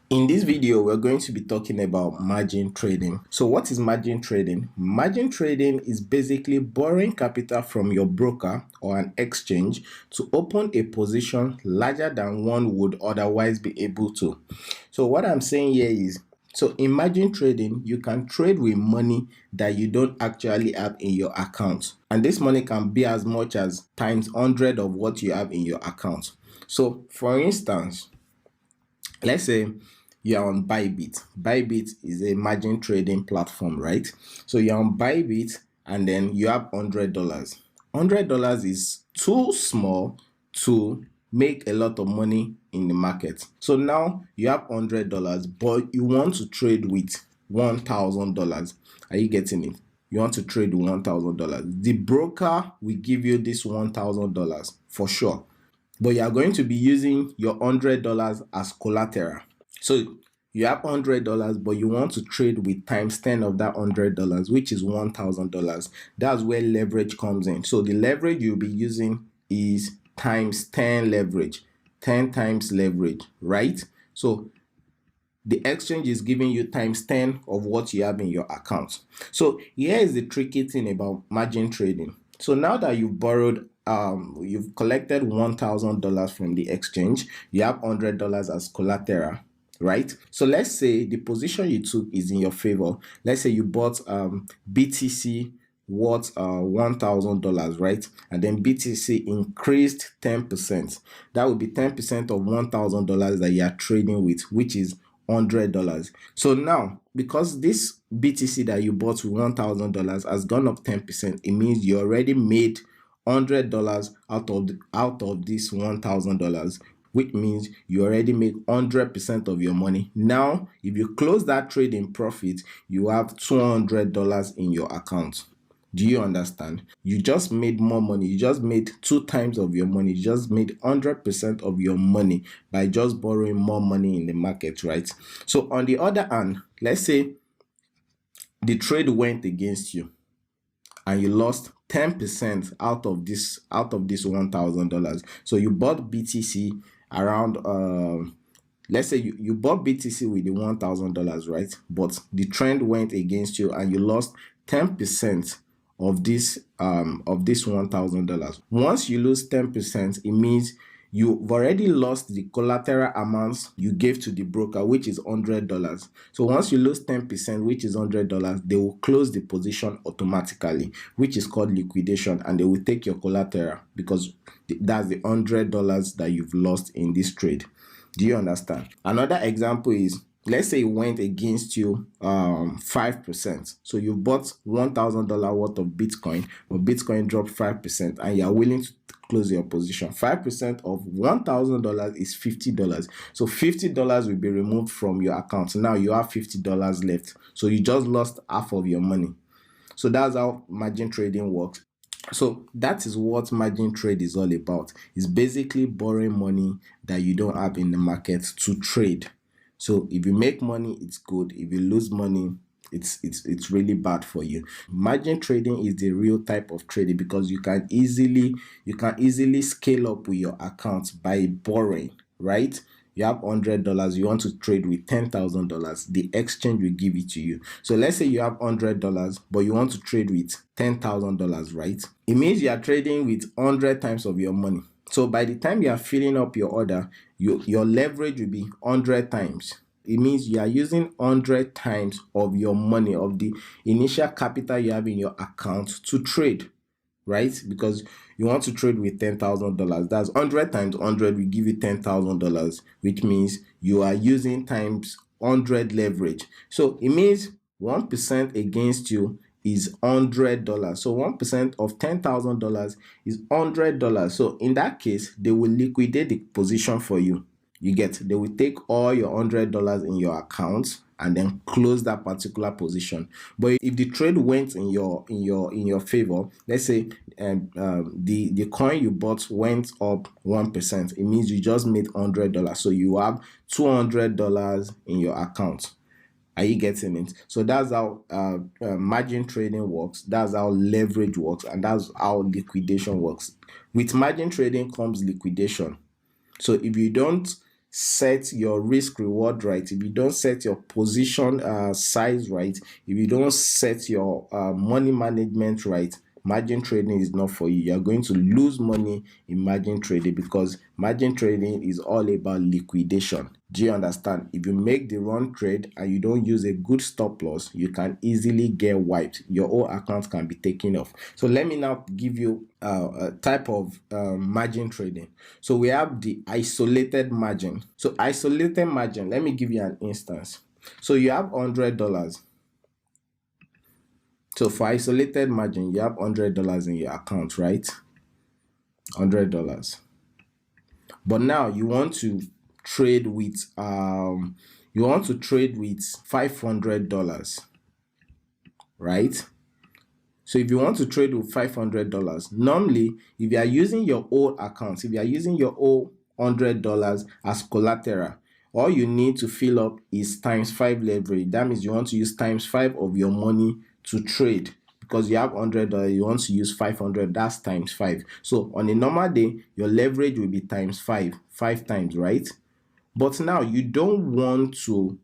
In this video, we're going to be talking about margin trading. So what is margin trading? Margin trading is basically borrowing capital from your broker or an exchange to open a position larger than one would otherwise be able to. So what I'm saying here is, so in margin trading, you can trade with money that you don't actually have in your account. And this money can be as much as times 100 of what you have in your account. So for instance, let's say you're on Bybit. Bybit is a margin trading platform, right? So you're on Bybit and then you have $100. $100 is too small to make a lot of money in the market. So now you have $100, but you want to trade with $1,000. Are you getting it? You want to trade with $1,000. The broker will give you this $1,000 for sure, but you are going to be using your $100 as collateral. So you have $100, but you want to trade with times 10 of that $100, which is $1,000. That's where leverage comes in. So the leverage you'll be using is times 10 leverage, 10 times leverage, right? So the exchange is giving you times 10 of what you have in your account. So here is the tricky thing about margin trading. So now that you've borrowed, you've collected $1,000 from the exchange, you have $100 as collateral, right? So let's say the position you took is in your favor. Let's say you bought BTC worth $1,000, right? And then BTC increased 10%. That would be 10% of $1,000 that you are trading with, which is $100. So now, because this BTC that you bought with $1,000 has gone up 10%, it means you already made $100 out of this $1,000, which means you already make 100% of your money. Now, if you close that trade in profit, you have $200 in your account. Do you understand? You just made more money. You just made 2 times of your money. You just made 100% of your money by just borrowing more money in the market, right? So on the other hand, let's say the trade went against you and you lost 10% out of this $1,000. So you bought BTC around let's say you bought BTC with the $1,000, right? But the trend went against you and you lost 10% of this $1,000. Once you lose 10%, it means you've already lost the collateral amounts you gave to the broker, which is $100. So once you lose 10%, which is $100, they will close the position automatically, which is called liquidation, and they will take your collateral because that's the $100 that you've lost in this trade. Do you understand? Another example is, let's say it went against you 5%. So you bought $1,000 worth of Bitcoin, but Bitcoin dropped 5%, and you are willing to close your position. 5% of $1,000 is $50. So $50 will be removed from your account. Now you have $50 left. So you just lost half of your money. So that's how margin trading works. So that is what margin trade is all about. It's basically borrowing money that you don't have in the market to trade. So if you make money, it's good. If you lose money, it's really bad for you. Margin trading is the real type of trading because you can easily scale up with your account by borrowing, right? You have $100, you want to trade with $10,000, the exchange will give it to you. So let's say you have $100, but you want to trade with $10,000, right? It means you are trading with 100 times of your money. So by the time you are filling up your order, your leverage will be 100 times. It means you are using 100 times of your money, of the initial capital you have in your account to trade, right? Because you want to trade with $10,000. That's 100 times 100 will give you $10,000, which means you are using times 100 leverage. So it means 1% against you is $100. So 1% of $10,000 is $100. So in that case, they will liquidate the position for you. You get, they will take all your $100 in your account and then close that particular position. But if the trade went in your favor, let's say the coin you bought went up 1%, it means you just made $100. So you have $200 in your account. Are you getting it? So that's how margin trading works. That's how leverage works, and that's how liquidation works. With margin trading comes liquidation. So if you don't set your risk reward right, if you don't set your position size right, if you don't set your money management right, margin trading is not for you. You're going to lose money in margin trading, because margin trading is all about liquidation. Do you understand? If you make the wrong trade and you don't use a good stop loss, you can easily get wiped. Your whole account can be taken off. So let me now give you a type of margin trading. So we have the isolated margin. So isolated margin, let me give you an instance. So you have $100. So for isolated margin, you have $100 in your account, right? $100. But now you want to trade with $500, right? So if you want to trade with $500, normally if you are using your old account, if you are using your old $100 as collateral, all you need to fill up is ×5 leverage. That means you want to use ×5 of your money to trade, because you have $100, you want to use 500, that's ×5. So on a normal day, your leverage will be ×5, 5 times, right? But now you don't want to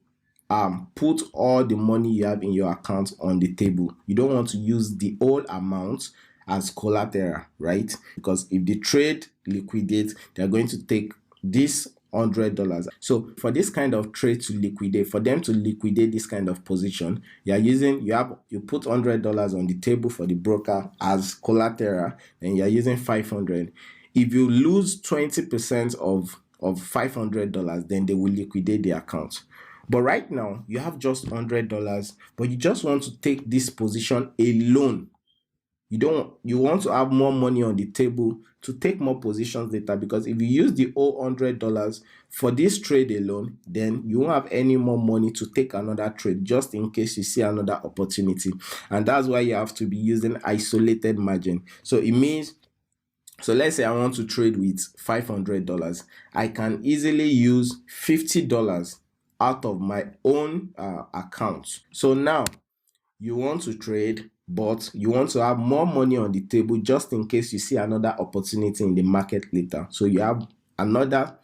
put all the money you have in your account on the table. You don't want to use the whole amount as collateral, right? Because if the trade liquidates, they're going to take this $100. So for this kind of trade to liquidate, for them to liquidate this kind of position, you put $100 on the table for the broker as collateral, and you're using 500. If you lose 20% of $500, then they will liquidate the account. But right now you have just $100, but you just want to take this position alone. You want to have more money on the table to take more positions later, because if you use the whole $100 for this trade alone, then you won't have any more money to take another trade, just in case you see another opportunity. And that's why you have to be using isolated margin. So it means, so let's say I want to trade with $500. I can easily use $50 out of my own account. So now you want to trade, but you want to have more money on the table just in case you see another opportunity in the market later. So you have another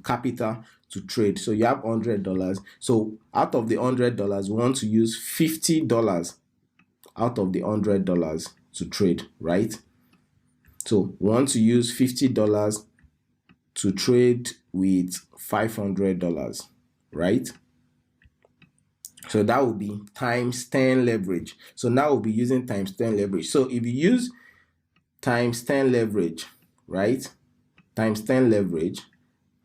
capital to trade. So you have $100. So out of the $100, we want to use $50 out of the $100 to trade, right? So we want to use $50 to trade with $500, right? So that will be ×10 leverage. So now we'll be using ×10 leverage. So if you use ×10 leverage, right? ×10 leverage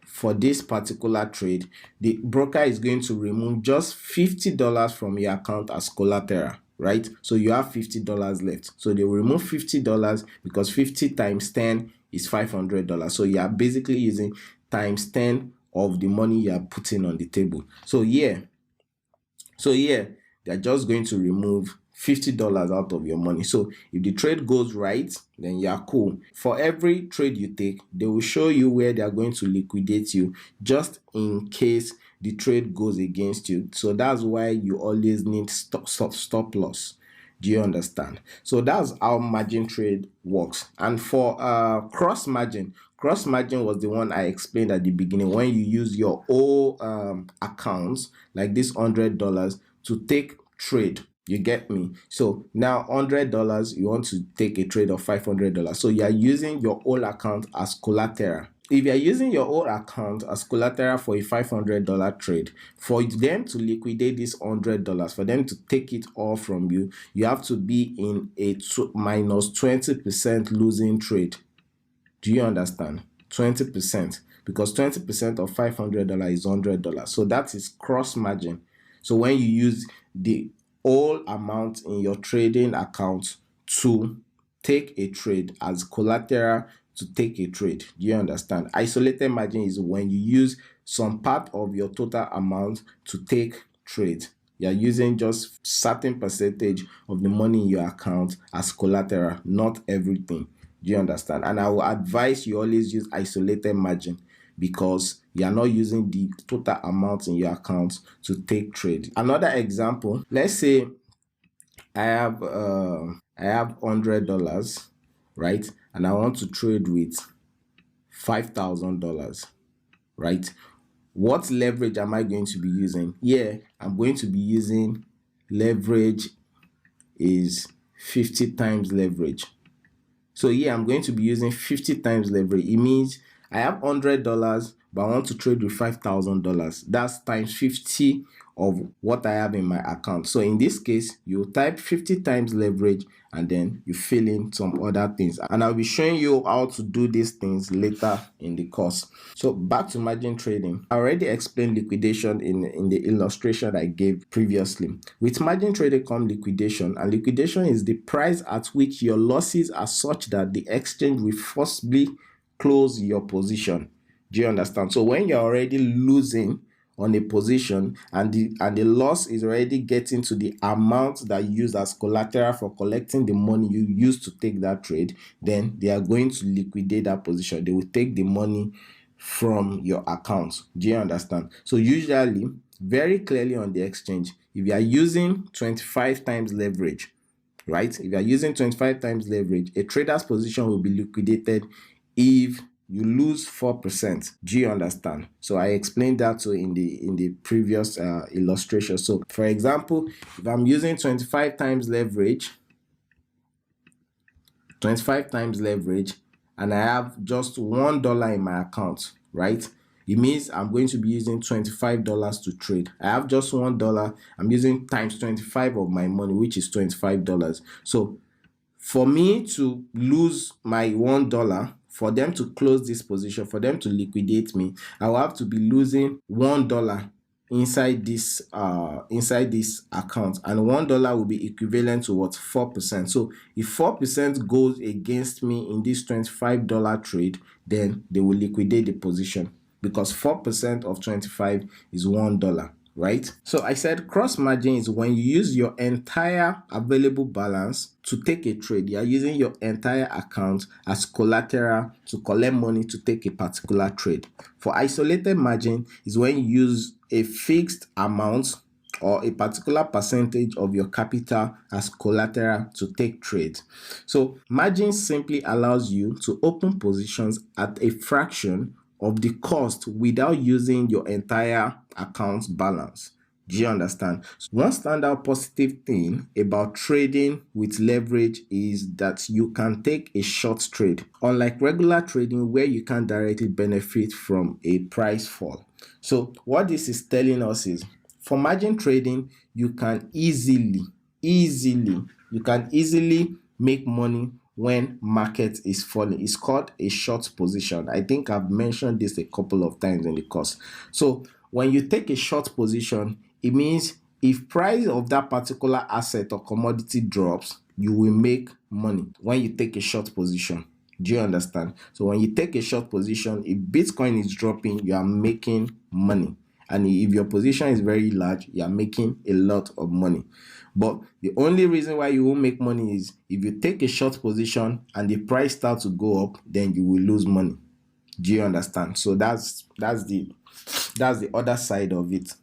for this particular trade, the broker is going to remove just $50 from your account as collateral, right? So you have $50 left. So they will remove $50 because 50 times 10 is $500. So you are basically using ×10 of the money you are putting on the table. So they're just going to remove $50 out of your money. So if the trade goes right, then you're cool. For every trade you take, they will show you where they are going to liquidate you, just in case the trade goes against you. So that's why you always need stop loss. Do you understand? So that's how margin trade works. And for cross margin was the one I explained at the beginning, when you use your own accounts like this $100 to take trade. You get me? So now $100, you want to take a trade of $500. So you are using your old account as collateral. If you are using your old account as collateral for a $500 trade, for them to liquidate this $100, for them to take it all from you, you have to be in a minus 20% losing trade. Do you understand? 20%, because 20% of $500 is $100. So that is cross margin. So when you use the whole amount in your trading account to take a trade as collateral to take a trade. Do you understand? Isolated margin is when you use some part of your total amount to take trade. You're using just certain percentage of the money in your account as collateral, not everything. Do you understand? And I will advise you always use isolated margin, because you are not using the total amount in your account to take trade. Another example, let's say I have $100, right? And I want to trade with $5,000, right? What leverage am I going to be using? Here, I'm going to be using leverage is 50 times leverage. So here I'm going to be using 50 times leverage. It means I have $100, but I want to trade with $5,000. That's times 50 of what I have in my account. So in this case, you type 50 times leverage and then you fill in some other things. And I'll be showing you how to do these things later in the course. So back to margin trading. I already explained liquidation in the illustration I gave previously. With margin trading comes liquidation, and liquidation is the price at which your losses are such that the exchange will forcibly close your position. Do you understand? So when you're already losing on a position and the loss is already getting to the amount that you use as collateral for collecting the money you used to take that trade, then they are going to liquidate that position. They will take the money from your account. Do you understand? So usually, very clearly on the exchange, if you are using 25 times leverage, right? If you are using 25 times leverage, a trader's position will be liquidated if you lose 4%. Do you understand? So I explained that too in the previous illustration. So for example, if I'm using 25 times leverage, and I have just $1 in my account, right? It means I'm going to be using $25 to trade. I have just $1. I'm using times 25 of my money, which is $25. So for me to lose my $1, for them to close this position, for them to liquidate me, I will have to be losing $1 inside this account, and $1 will be equivalent to what? 4%. So if 4% goes against me in this $25 trade, then they will liquidate the position, because 4% of 25 is $1, right? So I said cross margin is when you use your entire available balance to take a trade. You are using your entire account as collateral to collect money to take a particular trade. For isolated margin is when you use a fixed amount or a particular percentage of your capital as collateral to take trades. So margin simply allows you to open positions at a fraction of the cost without using your entire account balance. Do you understand? One standout positive thing about trading with leverage is that you can take a short trade, unlike regular trading where you can directly benefit from a price fall. So what this is telling us is, for margin trading, you can easily make money when market is falling. It's called a short position. I think I've mentioned this a couple of times in the course. So when you take a short position, it means if price of that particular asset or commodity drops, you will make money when you take a short position. Do you understand? So when you take a short position, if Bitcoin is dropping, you are making money. And if your position is very large, you are making a lot of money. But the only reason why you won't make money is if you take a short position and the price starts to go up, then you will lose money. Do you understand? So that's the other side of it.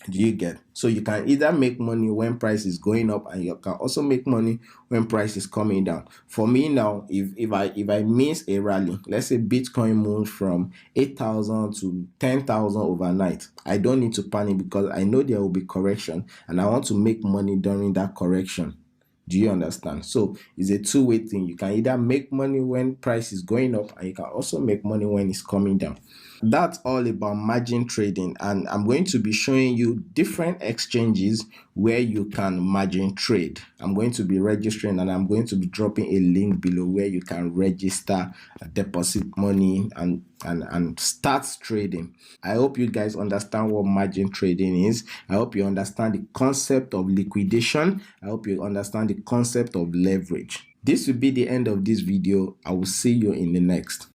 Do you get? So you can either make money when price is going up, and you can also make money when price is coming down. For me now, if I miss a rally, let's say Bitcoin moves from 8,000 to 10,000 overnight, I don't need to panic, because I know there will be correction and I want to make money during that correction. Do you understand? So it's a two-way thing. You can either make money when price is going up, and you can also make money when it's coming down. That's all about margin trading, and I'm going to be showing you different exchanges where you can margin trade. I'm going to be registering, and I'm going to be dropping a link below where you can register, deposit money, and start trading. I hope you guys understand what margin trading is. I hope you understand the concept of liquidation. I hope you understand the concept of leverage. This will be the end of this video. I will see you in the next.